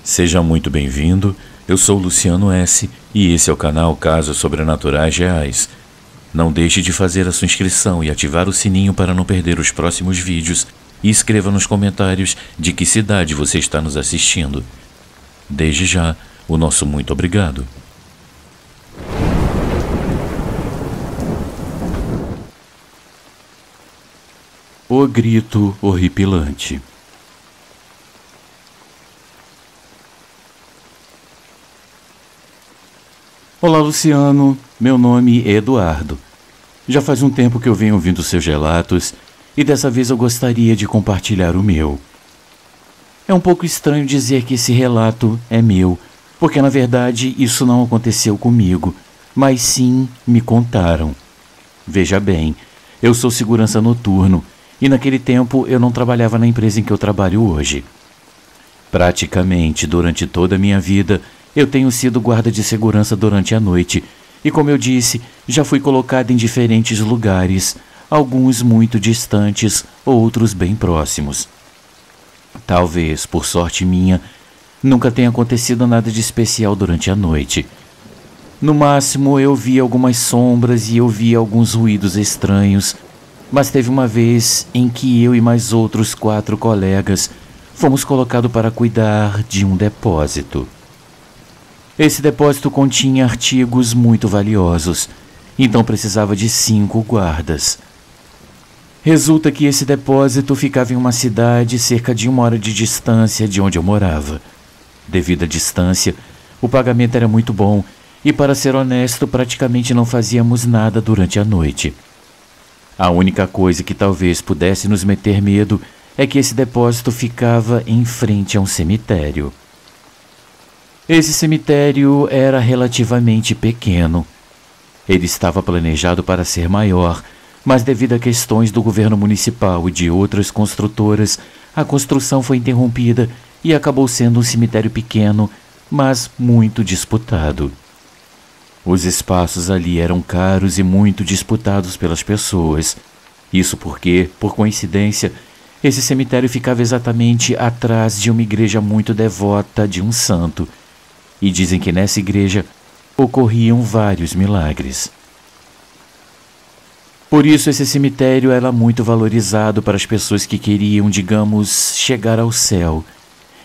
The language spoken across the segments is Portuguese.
Seja muito bem-vindo, eu sou Luciano S. e esse é o canal Casos Sobrenaturais Reais. Não deixe de fazer a sua inscrição e ativar o sininho para não perder os próximos vídeos e escreva nos comentários de que cidade você está nos assistindo. Desde já, o nosso muito obrigado. O grito horripilante. Olá, Luciano. Meu nome é Eduardo. Já faz um tempo que eu venho ouvindo seus relatos e dessa vez eu gostaria de compartilhar o meu. É um pouco estranho dizer que esse relato é meu, porque na verdade isso não aconteceu comigo, mas sim me contaram. Veja bem, eu sou segurança noturno e naquele tempo eu não trabalhava na empresa em que eu trabalho hoje. Praticamente durante toda a minha vida eu tenho sido guarda de segurança durante a noite e, como eu disse, já fui colocado em diferentes lugares, alguns muito distantes, outros bem próximos. Talvez, por sorte minha, nunca tenha acontecido nada de especial durante a noite. No máximo eu vi algumas sombras e eu vi alguns ruídos estranhos, mas teve uma vez em que eu e mais outros 4 colegas fomos colocados para cuidar de um depósito. Esse depósito continha artigos muito valiosos, então precisava de 5 guardas. Resulta que esse depósito ficava em uma cidade cerca de 1 hora de distância de onde eu morava. Devido à distância, o pagamento era muito bom e, para ser honesto, praticamente não fazíamos nada durante a noite. A única coisa que talvez pudesse nos meter medo é que esse depósito ficava em frente a um cemitério. Esse cemitério era relativamente pequeno. Ele estava planejado para ser maior, mas devido a questões do governo municipal e de outras construtoras, a construção foi interrompida e acabou sendo um cemitério pequeno, mas muito disputado. Os espaços ali eram caros e muito disputados pelas pessoas. Isso porque, por coincidência, esse cemitério ficava exatamente atrás de uma igreja muito devota de um santo. E dizem que nessa igreja ocorriam vários milagres. Por isso esse cemitério era muito valorizado para as pessoas que queriam, digamos, chegar ao céu,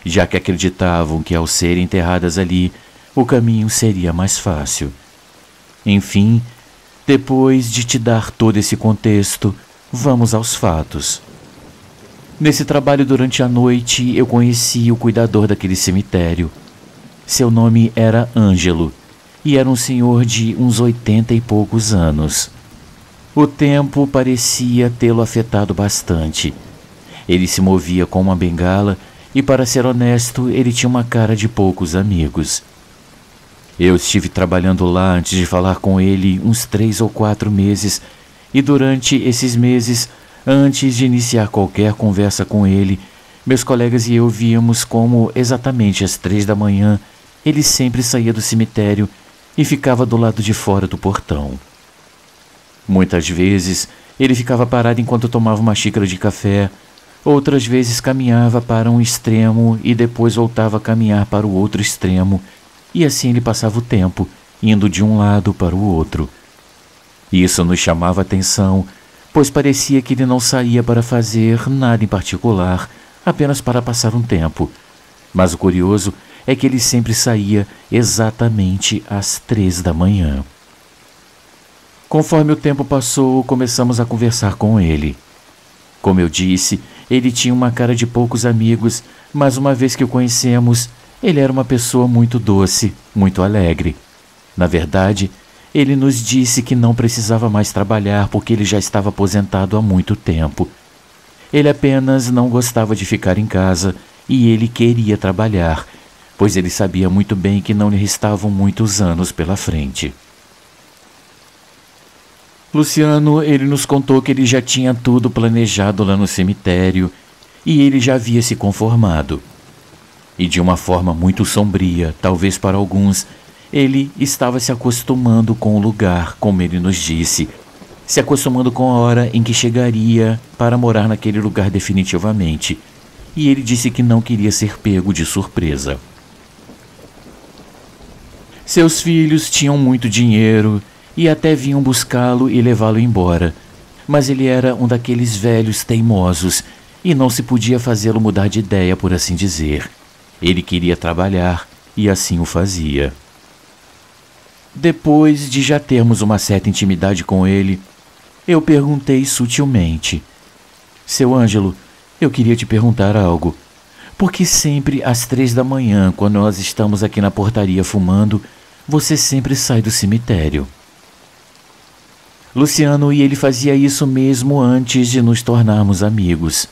já que acreditavam que ao serem enterradas ali, o caminho seria mais fácil. Enfim, depois de te dar todo esse contexto, vamos aos fatos. Nesse trabalho durante a noite, eu conheci o cuidador daquele cemitério. Seu nome era Ângelo, e era um senhor de uns 80 e poucos anos. O tempo parecia tê-lo afetado bastante. Ele se movia com uma bengala e, para ser honesto, ele tinha uma cara de poucos amigos. Eu estive trabalhando lá antes de falar com ele uns 3 ou 4 meses, e durante esses meses, antes de iniciar qualquer conversa com ele, meus colegas e eu víamos como, exatamente às 3 da manhã, ele sempre saía do cemitério e ficava do lado de fora do portão. Muitas vezes, ele ficava parado enquanto tomava uma xícara de café, outras vezes caminhava para um extremo e depois voltava a caminhar para o outro extremo, e assim ele passava o tempo, indo de um lado para o outro. Isso nos chamava a atenção, pois parecia que ele não saía para fazer nada em particular, apenas para passar um tempo. Mas o curioso é que ele sempre saía exatamente às 3 da manhã. Conforme o tempo passou, começamos a conversar com ele. Como eu disse, ele tinha uma cara de poucos amigos, mas uma vez que o conhecemos, ele era uma pessoa muito doce, muito alegre. Na verdade, ele nos disse que não precisava mais trabalhar porque ele já estava aposentado há muito tempo. Ele apenas não gostava de ficar em casa e ele queria trabalhar, pois ele sabia muito bem que não lhe restavam muitos anos pela frente. Luciano, ele nos contou que ele já tinha tudo planejado lá no cemitério e ele já havia se conformado. E de uma forma muito sombria, talvez para alguns, ele estava se acostumando com o lugar, como ele nos disse, se acostumando com a hora em que chegaria para morar naquele lugar definitivamente. E ele disse que não queria ser pego de surpresa. Seus filhos tinham muito dinheiro e até vinham buscá-lo e levá-lo embora, mas ele era um daqueles velhos teimosos e não se podia fazê-lo mudar de ideia, por assim dizer. Ele queria trabalhar e assim o fazia. Depois de já termos uma certa intimidade com ele, eu perguntei sutilmente: Seu Ângelo, eu queria te perguntar algo. Por que sempre às 3 da manhã, quando nós estamos aqui na portaria fumando, você sempre sai do cemitério? Luciano e ele fazia isso mesmo antes de nos tornarmos amigos.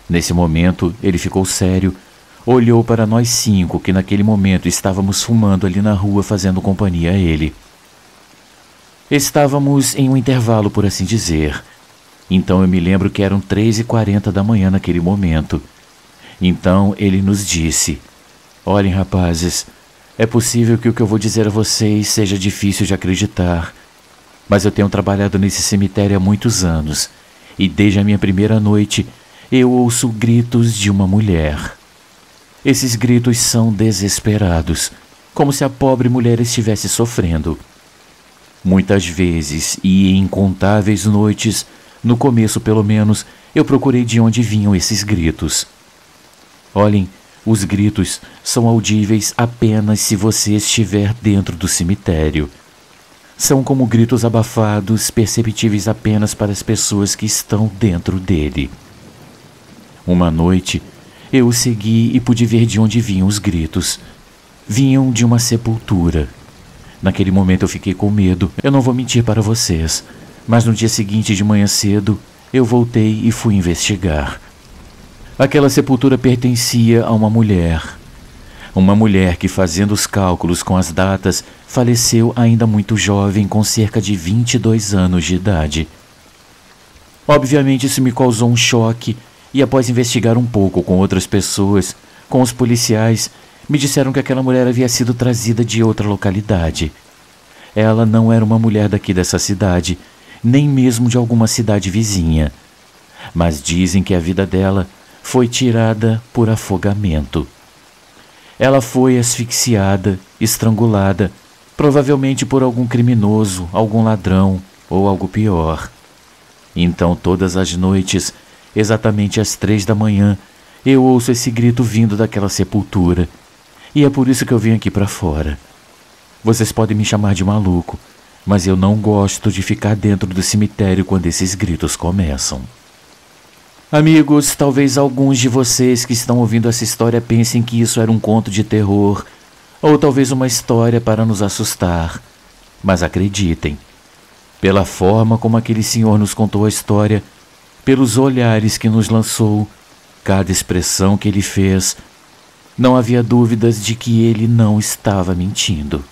Nesse momento, ele ficou sério, olhou para nós 5 que naquele momento estávamos fumando ali na rua fazendo companhia a ele. Estávamos em um intervalo, por assim dizer. Então eu me lembro que eram 3h40 da manhã naquele momento. Então ele nos disse: Olhem, rapazes, é possível que o que eu vou dizer a vocês seja difícil de acreditar, mas eu tenho trabalhado nesse cemitério há muitos anos, e desde a minha primeira noite eu ouço gritos de uma mulher. Esses gritos são desesperados, como se a pobre mulher estivesse sofrendo. Muitas vezes e em incontáveis noites, no começo pelo menos, eu procurei de onde vinham esses gritos. Olhem, os gritos são audíveis apenas se você estiver dentro do cemitério. São como gritos abafados, perceptíveis apenas para as pessoas que estão dentro dele. Uma noite, eu o segui e pude ver de onde vinham os gritos. Vinham de uma sepultura. Naquele momento eu fiquei com medo, eu não vou mentir para vocês, mas no dia seguinte de manhã cedo, eu voltei e fui investigar. Aquela sepultura pertencia a uma mulher que, fazendo os cálculos com as datas, faleceu ainda muito jovem, com cerca de 22 anos de idade. Obviamente isso me causou um choque, e após investigar um pouco com outras pessoas, com os policiais, me disseram que aquela mulher havia sido trazida de outra localidade. Ela não era uma mulher daqui dessa cidade, nem mesmo de alguma cidade vizinha. Mas dizem que a vida dela foi tirada por afogamento. Ela foi asfixiada, estrangulada, provavelmente por algum criminoso, algum ladrão ou algo pior. Então, todas as noites, exatamente às 3 da manhã, eu ouço esse grito vindo daquela sepultura. E é por isso que eu vim aqui para fora. Vocês podem me chamar de maluco, mas eu não gosto de ficar dentro do cemitério quando esses gritos começam. Amigos, talvez alguns de vocês que estão ouvindo essa história pensem que isso era um conto de terror, ou talvez uma história para nos assustar. Mas acreditem, pela forma como aquele senhor nos contou a história, pelos olhares que nos lançou, cada expressão que ele fez, não havia dúvidas de que ele não estava mentindo.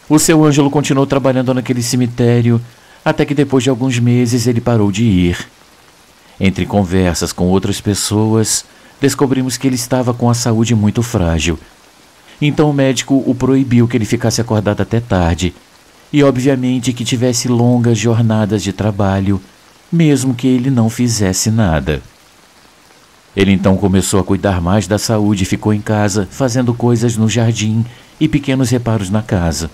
O seu Ângelo continuou trabalhando naquele cemitério, até que depois de alguns meses ele parou de ir. Entre conversas com outras pessoas, descobrimos que ele estava com a saúde muito frágil. Então o médico o proibiu que ele ficasse acordado até tarde, e obviamente que tivesse longas jornadas de trabalho, mesmo que ele não fizesse nada. Ele então começou a cuidar mais da saúde e ficou em casa, fazendo coisas no jardim e pequenos reparos na casa.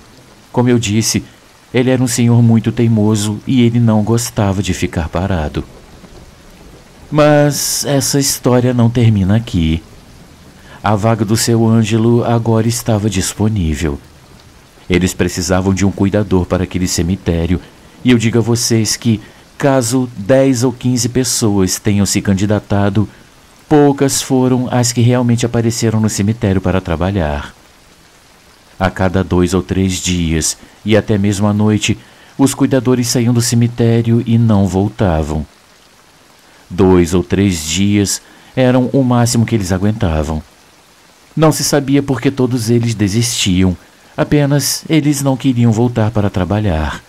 Como eu disse, ele era um senhor muito teimoso e ele não gostava de ficar parado. Mas essa história não termina aqui. A vaga do seu Ângelo agora estava disponível. Eles precisavam de um cuidador para aquele cemitério, e eu digo a vocês que, caso 10 ou 15 pessoas tenham se candidatado, poucas foram as que realmente apareceram no cemitério para trabalhar. A cada 2 ou 3 dias, e até mesmo à noite, os cuidadores saíam do cemitério e não voltavam. 2 ou 3 dias eram o máximo que eles aguentavam. Não se sabia por que todos eles desistiam, apenas eles não queriam voltar para trabalhar.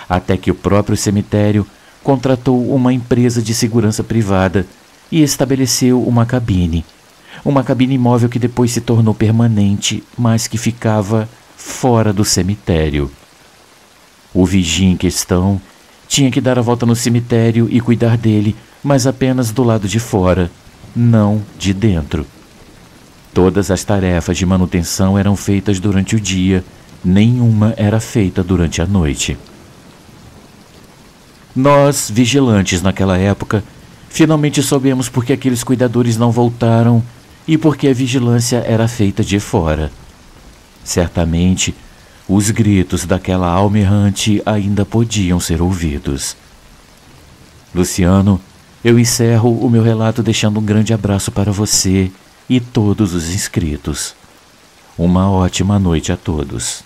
Até que o próprio cemitério contratou uma empresa de segurança privada e estabeleceu uma cabine móvel que depois se tornou permanente, mas que ficava fora do cemitério. O vigia em questão tinha que dar a volta no cemitério e cuidar dele, mas apenas do lado de fora, não de dentro. Todas as tarefas de manutenção eram feitas durante o dia, nenhuma era feita durante a noite. Nós, vigilantes naquela época, finalmente soubemos por que aqueles cuidadores não voltaram e por que a vigilância era feita de fora. Certamente, os gritos daquela alma errante ainda podiam ser ouvidos. Luciano, eu encerro o meu relato deixando um grande abraço para você e todos os inscritos. Uma ótima noite a todos.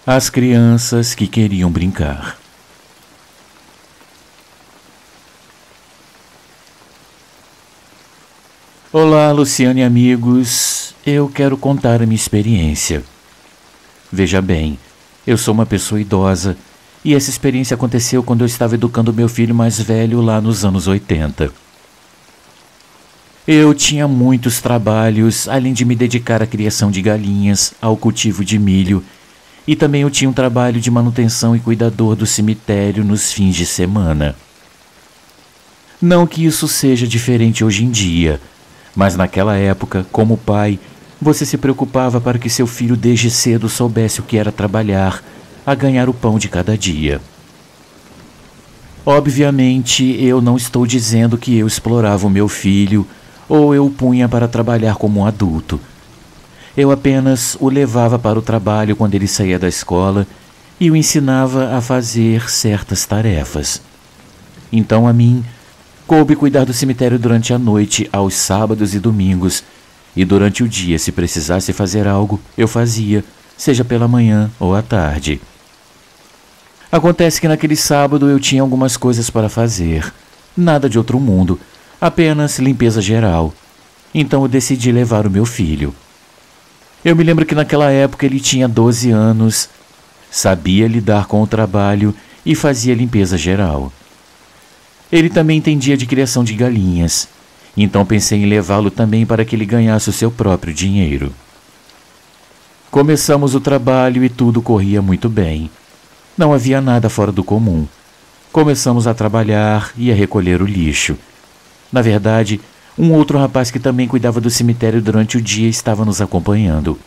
As crianças que queriam brincar. Olá, Luciano e amigos. Eu quero contar a minha experiência. Veja bem, eu sou uma pessoa idosa e essa experiência aconteceu quando eu estava educando meu filho mais velho lá nos anos 80. Eu tinha muitos trabalhos, além de me dedicar à criação de galinhas, ao cultivo de milho, e também eu tinha um trabalho de manutenção e cuidador do cemitério nos fins de semana. Não que isso seja diferente hoje em dia, mas naquela época, como pai, você se preocupava para que seu filho desde cedo soubesse o que era trabalhar, a ganhar o pão de cada dia. Obviamente, eu não estou dizendo que eu explorava o meu filho ou eu o punha para trabalhar como um adulto. Eu apenas o levava para o trabalho quando ele saía da escola e o ensinava a fazer certas tarefas. Então a mim, coube cuidar do cemitério durante a noite, aos sábados e domingos, e durante o dia, se precisasse fazer algo, eu fazia, seja pela manhã ou à tarde. Acontece que naquele sábado eu tinha algumas coisas para fazer, nada de outro mundo, apenas limpeza geral. Então eu decidi levar o meu filho. Eu me lembro que naquela época ele tinha 12 anos, sabia lidar com o trabalho e fazia limpeza geral. Ele também entendia de criação de galinhas, então pensei em levá-lo também para que ele ganhasse o seu próprio dinheiro. Começamos o trabalho e tudo corria muito bem. Não havia nada fora do comum. Começamos a trabalhar e a recolher o lixo. Na verdade, um outro rapaz que também cuidava do cemitério durante o dia estava nos acompanhando.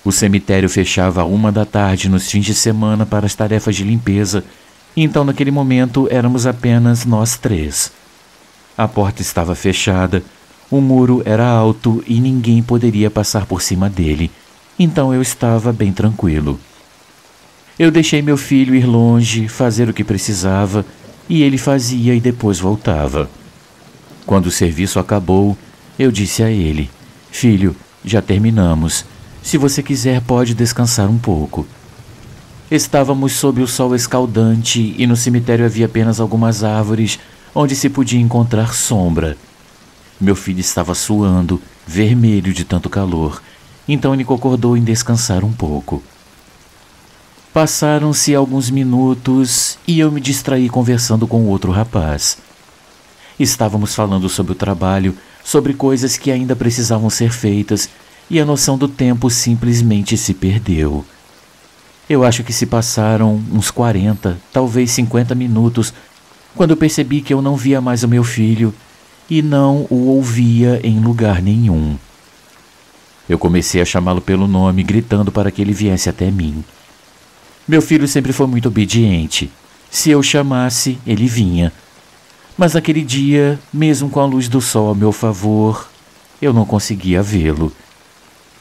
O cemitério fechava à 1 da tarde nos fins de semana para as tarefas de limpeza, então naquele momento éramos apenas nós 3. A porta estava fechada, o muro era alto e ninguém poderia passar por cima dele, então eu estava bem tranquilo. Eu deixei meu filho ir longe, fazer o que precisava, e ele fazia e depois voltava. Quando o serviço acabou, eu disse a ele: "Filho, já terminamos. Se você quiser, pode descansar um pouco." Estávamos sob o sol escaldante e no cemitério havia apenas algumas árvores onde se podia encontrar sombra. Meu filho estava suando, vermelho de tanto calor, então ele concordou em descansar um pouco. Passaram-se alguns minutos e eu me distraí conversando com outro rapaz. Estávamos falando sobre o trabalho, sobre coisas que ainda precisavam ser feitas, e a noção do tempo simplesmente se perdeu. Eu acho que se passaram uns 40, talvez 50 minutos, quando eu percebi que eu não via mais o meu filho e não o ouvia em lugar nenhum. Eu comecei a chamá-lo pelo nome, gritando para que ele viesse até mim. Meu filho sempre foi muito obediente. Se eu chamasse, ele vinha. Mas naquele dia, mesmo com a luz do sol a meu favor, eu não conseguia vê-lo.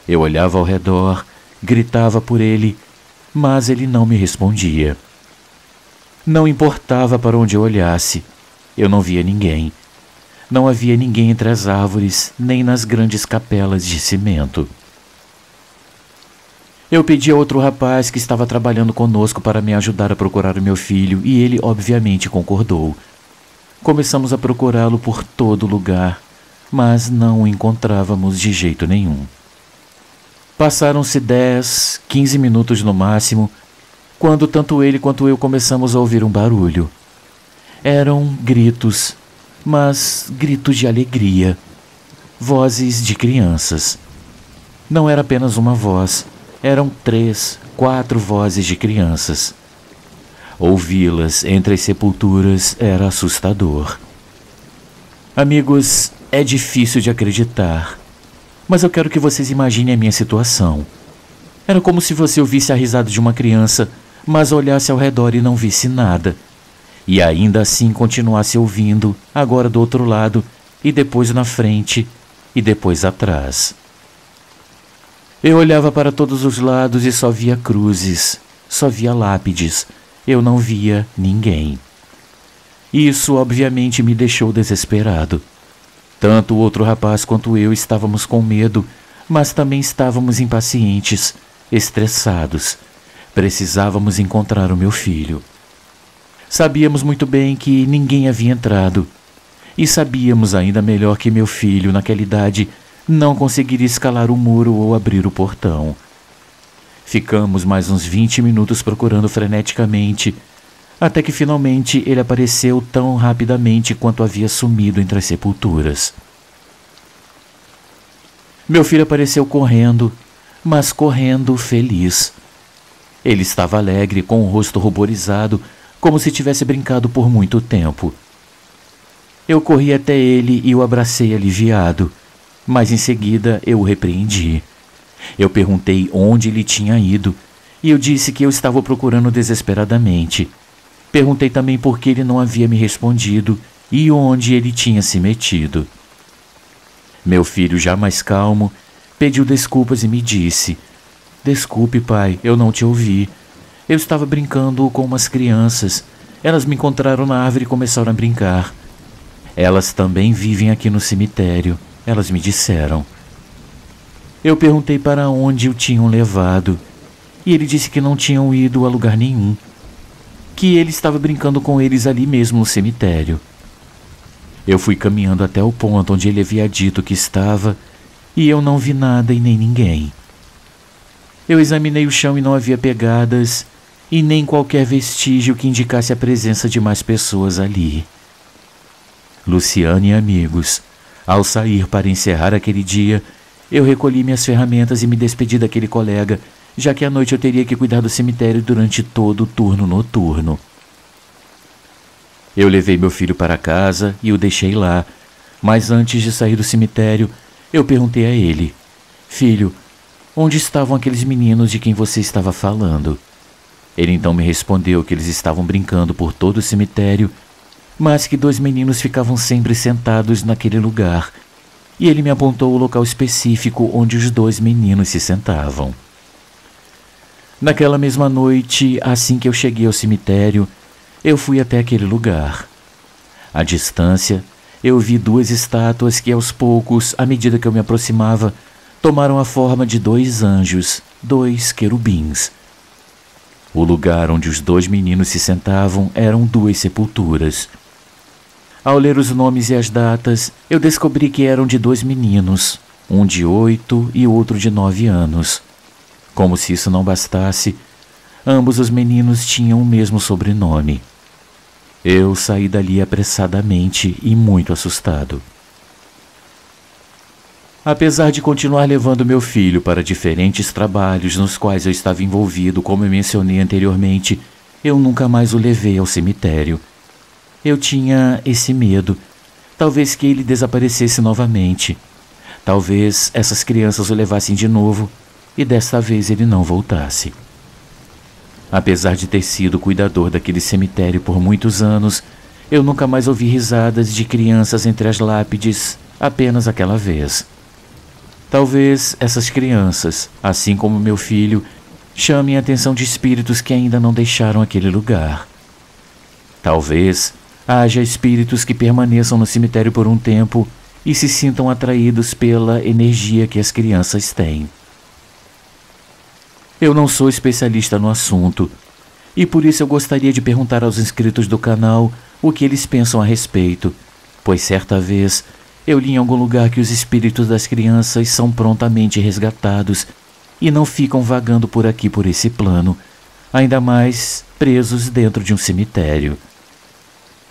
Eu olhava ao redor, gritava por ele, mas ele não me respondia. Não importava para onde eu olhasse, eu não via ninguém. Não havia ninguém entre as árvores, nem nas grandes capelas de cimento. Eu pedi a outro rapaz que estava trabalhando conosco para me ajudar a procurar o meu filho e ele obviamente concordou. Começamos a procurá-lo por todo lugar, mas não o encontrávamos de jeito nenhum. Passaram-se 10, 15 minutos no máximo, quando tanto ele quanto eu começamos a ouvir um barulho. Eram gritos, mas gritos de alegria, vozes de crianças. Não era apenas uma voz, eram 3, 4 vozes de crianças. Ouvi-las entre as sepulturas era assustador. Amigos, é difícil de acreditar, mas eu quero que vocês imaginem a minha situação. Era como se você ouvisse a risada de uma criança, mas olhasse ao redor e não visse nada. E ainda assim continuasse ouvindo, agora do outro lado, e depois na frente, e depois atrás. Eu olhava para todos os lados e só via cruzes, só via lápides. Eu não via ninguém. Isso obviamente me deixou desesperado. Tanto o outro rapaz quanto eu estávamos com medo, mas também estávamos impacientes, estressados. Precisávamos encontrar o meu filho. Sabíamos muito bem que ninguém havia entrado. E sabíamos ainda melhor que meu filho, naquela idade, não conseguiria escalar o muro ou abrir o portão. Ficamos mais uns 20 minutos procurando freneticamente, até que finalmente ele apareceu tão rapidamente quanto havia sumido entre as sepulturas. Meu filho apareceu correndo, mas correndo feliz. Ele estava alegre, com o rosto ruborizado, como se tivesse brincado por muito tempo. Eu corri até ele e o abracei aliviado, mas em seguida eu o repreendi. Eu perguntei onde ele tinha ido, e eu disse que eu estava procurando desesperadamente. Perguntei também por que ele não havia me respondido e onde ele tinha se metido. Meu filho, já mais calmo, pediu desculpas e me disse: "Desculpe, pai, eu não te ouvi. Eu estava brincando com umas crianças. Elas me encontraram na árvore e começaram a brincar. Elas também vivem aqui no cemitério, elas me disseram." Eu perguntei para onde o tinham levado, e ele disse que não tinham ido a lugar nenhum, que ele estava brincando com eles ali mesmo no cemitério. Eu fui caminhando até o ponto onde ele havia dito que estava, e eu não vi nada e nem ninguém. Eu examinei o chão e não havia pegadas, e nem qualquer vestígio que indicasse a presença de mais pessoas ali. Luciane e amigos, ao sair para encerrar aquele dia, eu recolhi minhas ferramentas e me despedi daquele colega, já que à noite eu teria que cuidar do cemitério durante todo o turno noturno. Eu levei meu filho para casa e o deixei lá, mas antes de sair do cemitério, eu perguntei a ele: "Filho, onde estavam aqueles meninos de quem você estava falando?" Ele então me respondeu que eles estavam brincando por todo o cemitério, mas que 2 meninos ficavam sempre sentados naquele lugar, e ele me apontou o local específico onde os 2 meninos se sentavam. Naquela mesma noite, assim que eu cheguei ao cemitério, eu fui até aquele lugar. À distância, eu vi 2 estátuas que aos poucos, à medida que eu me aproximava, tomaram a forma de 2 anjos, 2 querubins. O lugar onde os 2 meninos se sentavam eram 2 sepulturas. Ao ler os nomes e as datas, eu descobri que eram de 2 meninos, um de 8 e outro de 9 anos. Como se isso não bastasse, ambos os meninos tinham o mesmo sobrenome. Eu saí dali apressadamente e muito assustado. Apesar de continuar levando meu filho para diferentes trabalhos nos quais eu estava envolvido, como eu mencionei anteriormente, eu nunca mais o levei ao cemitério. Eu tinha esse medo, talvez que ele desaparecesse novamente. Talvez essas crianças o levassem de novo e desta vez ele não voltasse. Apesar de ter sido cuidador daquele cemitério por muitos anos, eu nunca mais ouvi risadas de crianças entre as lápides, apenas aquela vez. Talvez essas crianças, assim como meu filho, chamem a atenção de espíritos que ainda não deixaram aquele lugar. Talvez haja espíritos que permaneçam no cemitério por um tempo e se sintam atraídos pela energia que as crianças têm. Eu não sou especialista no assunto, e por isso eu gostaria de perguntar aos inscritos do canal o que eles pensam a respeito, pois certa vez eu li em algum lugar que os espíritos das crianças são prontamente resgatados e não ficam vagando por aqui por esse plano, ainda mais presos dentro de um cemitério.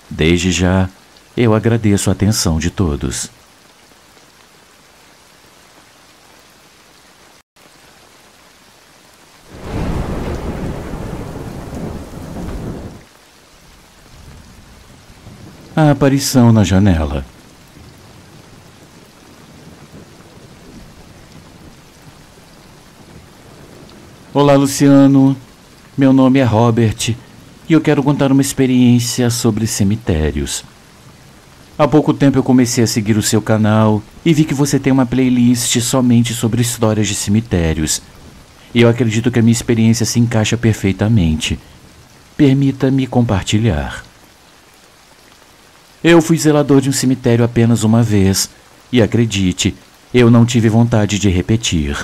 Desde já, eu agradeço a atenção de todos. a aparição na janela. Olá, Luciano. Meu nome é Robert e eu quero contar uma experiência sobre cemitérios. Há pouco tempo eu comecei a seguir o seu canal e vi que você tem uma playlist somente sobre histórias de cemitérios. E eu acredito que a minha experiência se encaixa perfeitamente. Permita-me compartilhar. Eu fui zelador de um cemitério apenas uma vez e, acredite, eu não tive vontade de repetir.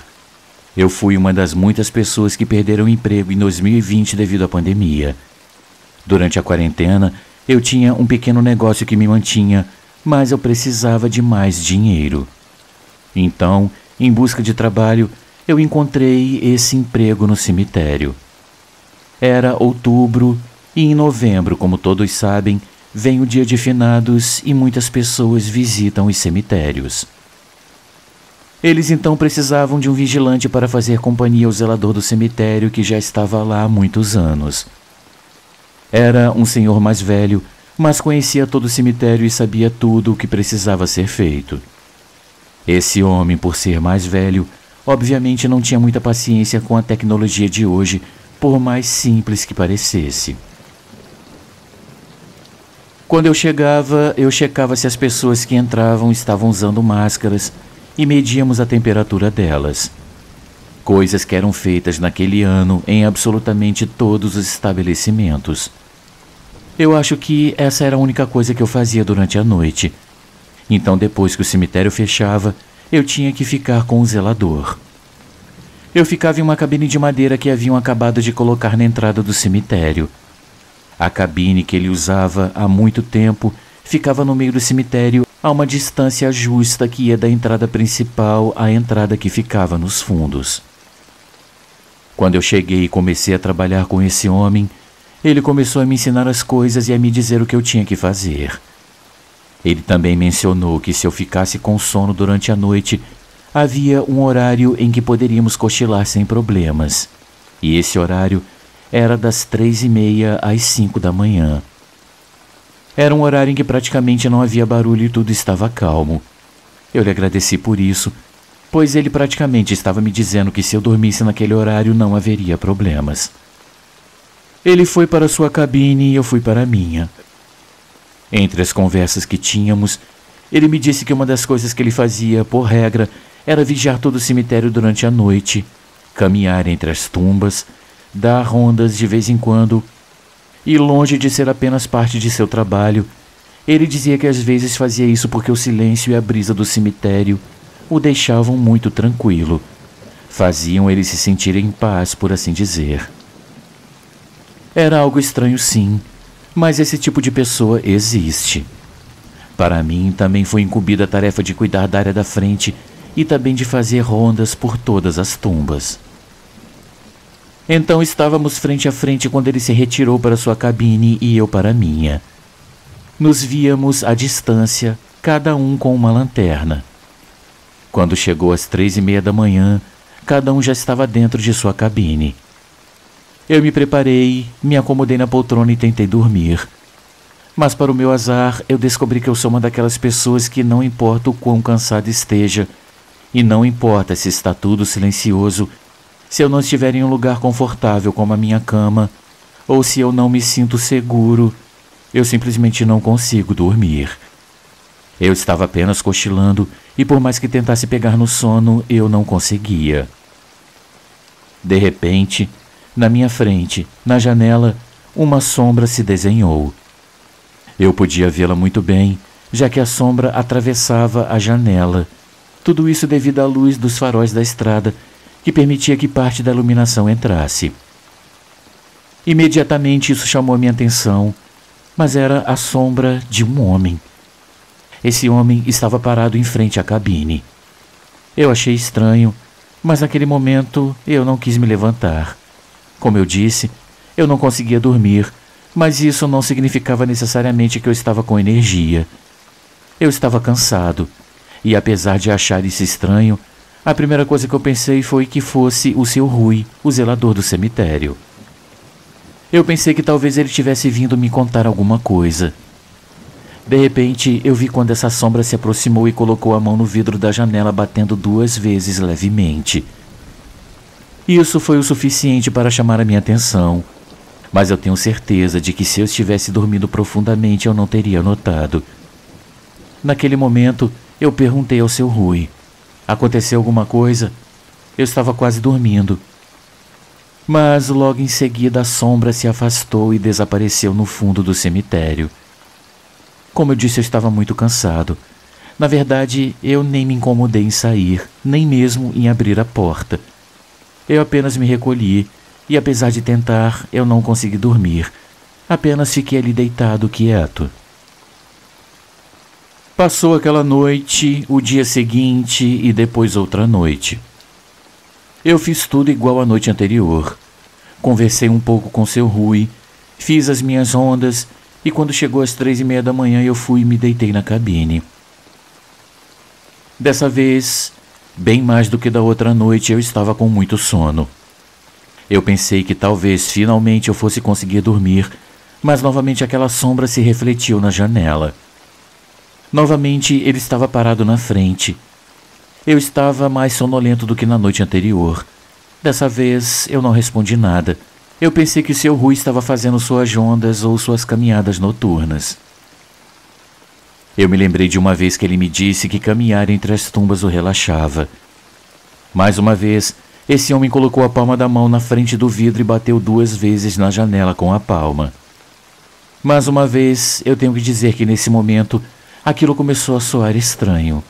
Eu fui uma das muitas pessoas que perderam o emprego em 2020 devido à pandemia. Durante a quarentena, eu tinha um pequeno negócio que me mantinha, mas eu precisava de mais dinheiro. Então, em busca de trabalho, eu encontrei esse emprego no cemitério. Era outubro e em novembro, como todos sabem, vem o dia de finados e muitas pessoas visitam os cemitérios. Eles então precisavam de um vigilante para fazer companhia ao zelador do cemitério que já estava lá há muitos anos. Era um senhor mais velho, mas conhecia todo o cemitério e sabia tudo o que precisava ser feito. Esse homem, por ser mais velho, obviamente não tinha muita paciência com a tecnologia de hoje, por mais simples que parecesse. Quando eu checava se as pessoas que entravam estavam usando máscaras e medíamos a temperatura delas. Coisas que eram feitas naquele ano em absolutamente todos os estabelecimentos. Eu acho que essa era a única coisa que eu fazia durante a noite. Então, depois que o cemitério fechava, eu tinha que ficar com o zelador. Eu ficava em uma cabine de madeira que haviam acabado de colocar na entrada do cemitério. A cabine que ele usava há muito tempo ficava no meio do cemitério, a uma distância justa que ia da entrada principal à entrada que ficava nos fundos. Quando eu cheguei e comecei a trabalhar com esse homem, ele começou a me ensinar as coisas e a me dizer o que eu tinha que fazer. Ele também mencionou que se eu ficasse com sono durante a noite, havia um horário em que poderíamos cochilar sem problemas. E esse horário era das 3h30 às 5 da manhã. Era um horário em que praticamente não havia barulho e tudo estava calmo. Eu lhe agradeci por isso, pois ele praticamente estava me dizendo que se eu dormisse naquele horário não haveria problemas. Ele foi para sua cabine e eu fui para a minha. Entre as conversas que tínhamos, ele me disse que uma das coisas que ele fazia, por regra, era vigiar todo o cemitério durante a noite, caminhar entre as tumbas, dar rondas de vez em quando, e longe de ser apenas parte de seu trabalho, ele dizia que às vezes fazia isso porque o silêncio e a brisa do cemitério o deixavam muito tranquilo, faziam ele se sentir em paz, por assim dizer. Era algo estranho, sim, mas esse tipo de pessoa existe. Para mim, também foi incumbida a tarefa de cuidar da área da frente e também de fazer rondas por todas as tumbas. Então estávamos frente a frente quando ele se retirou para sua cabine e eu para a minha. Nos víamos à distância, cada um com uma lanterna. Quando chegou às 3h30 da manhã, cada um já estava dentro de sua cabine. Eu me preparei, me acomodei na poltrona e tentei dormir. Mas para o meu azar, eu descobri que eu sou uma daquelas pessoas que não importa o quão cansado esteja, e não importa se está tudo silencioso, se eu não estiver em um lugar confortável como a minha cama, ou se eu não me sinto seguro, eu simplesmente não consigo dormir. Eu estava apenas cochilando e por mais que tentasse pegar no sono, eu não conseguia. De repente, na minha frente, na janela, uma sombra se desenhou. Eu podia vê-la muito bem, já que a sombra atravessava a janela. Tudo isso devido à luz dos faróis da estrada, que permitia que parte da iluminação entrasse. Imediatamente isso chamou a minha atenção, mas era a sombra de um homem. Esse homem estava parado em frente à cabine. Eu achei estranho, mas naquele momento eu não quis me levantar. Como eu disse, eu não conseguia dormir, mas isso não significava necessariamente que eu estava com energia. Eu estava cansado, e apesar de achar isso estranho, a primeira coisa que eu pensei foi que fosse o seu Rui, o zelador do cemitério. Eu pensei que talvez ele tivesse vindo me contar alguma coisa. De repente, eu vi quando essa sombra se aproximou e colocou a mão no vidro da janela, batendo 2 vezes levemente. Isso foi o suficiente para chamar a minha atenção, mas eu tenho certeza de que se eu estivesse dormindo profundamente eu não teria notado. Naquele momento, eu perguntei ao seu Rui: aconteceu alguma coisa? Eu estava quase dormindo. Mas logo em seguida a sombra se afastou e desapareceu no fundo do cemitério. Como eu disse, eu estava muito cansado. Na verdade, eu nem me incomodei em sair, nem mesmo em abrir a porta. Eu apenas me recolhi e, apesar de tentar, eu não consegui dormir. Apenas fiquei ali deitado, quieto. Passou aquela noite, o dia seguinte e depois outra noite. Eu fiz tudo igual à noite anterior. Conversei um pouco com seu Rui, fiz as minhas rondas e quando chegou às 3:30 da manhã eu fui e me deitei na cabine. Dessa vez, bem mais do que da outra noite, eu estava com muito sono. Eu pensei que talvez finalmente eu fosse conseguir dormir, mas novamente aquela sombra se refletiu na janela. Novamente ele estava parado na frente. Eu estava mais sonolento do que na noite anterior. Dessa vez eu não respondi nada. Eu pensei que o seu Rui estava fazendo suas rondas ou suas caminhadas noturnas. Eu me lembrei de uma vez que ele me disse que caminhar entre as tumbas o relaxava. Mais uma vez, esse homem colocou a palma da mão na frente do vidro e bateu 2 vezes na janela com a palma. Mais uma vez, eu tenho que dizer que nesse momento, aquilo começou a soar estranho.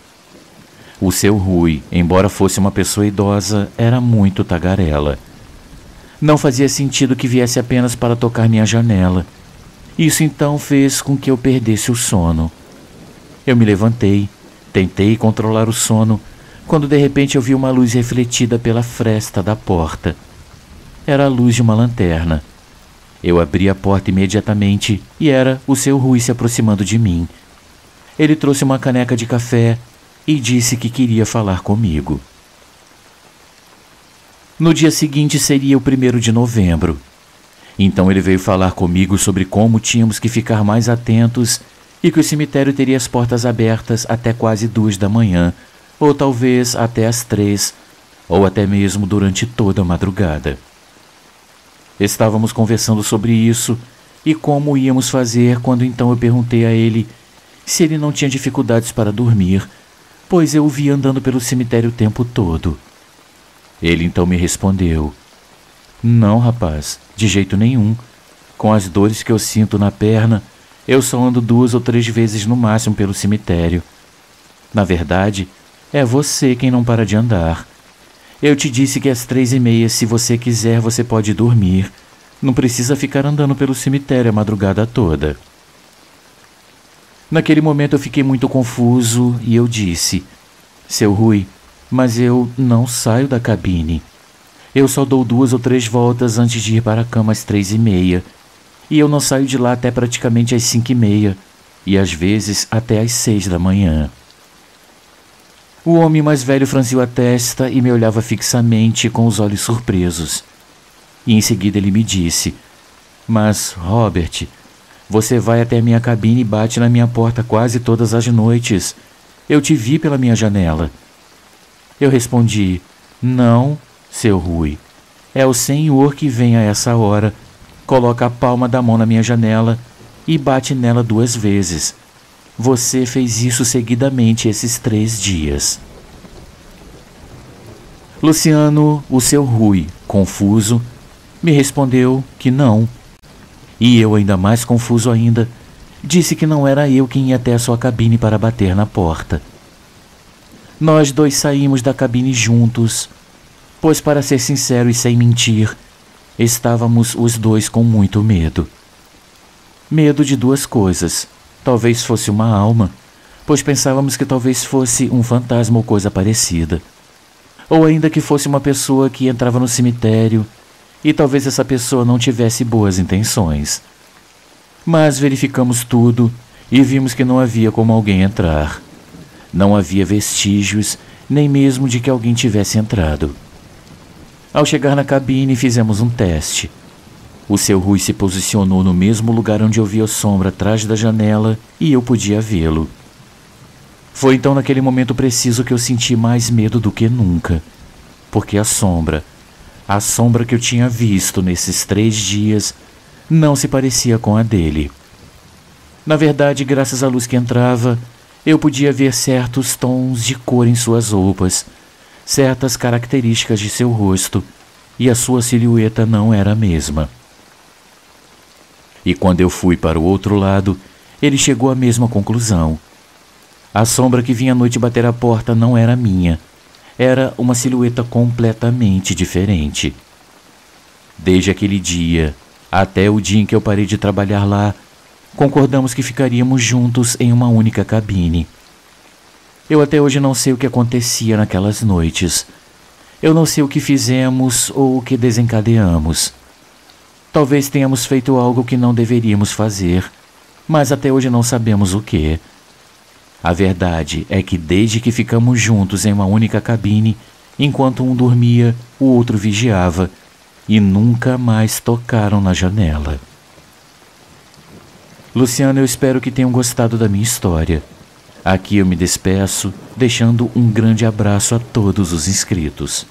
O seu Rui, embora fosse uma pessoa idosa, era muito tagarela. Não fazia sentido que viesse apenas para tocar minha janela. Isso então fez com que eu perdesse o sono. Eu me levantei, tentei controlar o sono, quando de repente eu vi uma luz refletida pela fresta da porta. Era a luz de uma lanterna. Eu abri a porta imediatamente e era o seu Rui se aproximando de mim. Ele trouxe uma caneca de café e disse que queria falar comigo. No dia seguinte seria o 1º de novembro. Então ele veio falar comigo sobre como tínhamos que ficar mais atentos e que o cemitério teria as portas abertas até quase 2 da manhã, ou talvez até as 3, ou até mesmo durante toda a madrugada. Estávamos conversando sobre isso e como íamos fazer quando então eu perguntei a ele se ele não tinha dificuldades para dormir, pois eu o via andando pelo cemitério o tempo todo. Ele então me respondeu: não, rapaz, de jeito nenhum. Com as dores que eu sinto na perna, eu só ando 2 ou 3 vezes no máximo pelo cemitério. Na verdade, é você quem não para de andar. Eu te disse que às 3:30, se você quiser, você pode dormir. Não precisa ficar andando pelo cemitério a madrugada toda. Naquele momento eu fiquei muito confuso e eu disse: seu Rui, mas eu não saio da cabine. Eu só dou 2 ou 3 voltas antes de ir para a cama às 3:30. E eu não saio de lá até praticamente às 5:30. E às vezes até às 6 da manhã. O homem mais velho franziu a testa e me olhava fixamente com os olhos surpresos. E em seguida ele me disse: mas, Robert, você vai até a minha cabine e bate na minha porta quase todas as noites. Eu te vi pela minha janela. Eu respondi: não, seu Rui. É o Senhor que vem a essa hora, coloca a palma da mão na minha janela e bate nela 2 vezes. Você fez isso seguidamente esses 3 dias. Luciano, o seu Rui, confuso, me respondeu que não. E eu, ainda mais confuso ainda, disse que não era eu quem ia até a sua cabine para bater na porta. Nós 2 saímos da cabine juntos, pois, para ser sincero e sem mentir, estávamos os 2 com muito medo. Medo de 2 coisas. Talvez fosse uma alma, pois pensávamos que talvez fosse um fantasma ou coisa parecida. Ou ainda que fosse uma pessoa que entrava no cemitério e talvez essa pessoa não tivesse boas intenções. Mas verificamos tudo e vimos que não havia como alguém entrar. Não havia vestígios, nem mesmo de que alguém tivesse entrado. Ao chegar na cabine, fizemos um teste. O seu Rui se posicionou no mesmo lugar onde eu via a sombra atrás da janela e eu podia vê-lo. Foi então naquele momento preciso que eu senti mais medo do que nunca, porque a sombra que eu tinha visto nesses 3 dias, não se parecia com a dele. Na verdade, graças à luz que entrava, eu podia ver certos tons de cor em suas roupas, certas características de seu rosto, e a sua silhueta não era a mesma. E quando eu fui para o outro lado, ele chegou à mesma conclusão. A sombra que vinha à noite bater a porta não era minha, era uma silhueta completamente diferente. Desde aquele dia, até o dia em que eu parei de trabalhar lá, concordamos que ficaríamos juntos em uma única cabine. Eu até hoje não sei o que acontecia naquelas noites. Eu não sei o que fizemos ou o que desencadeamos. Talvez tenhamos feito algo que não deveríamos fazer, mas até hoje não sabemos o que. A verdade é que desde que ficamos juntos em uma única cabine, enquanto um dormia, o outro vigiava, e nunca mais tocaram na janela. Luciano, eu espero que tenham gostado da minha história. Aqui eu me despeço, deixando um grande abraço a todos os inscritos.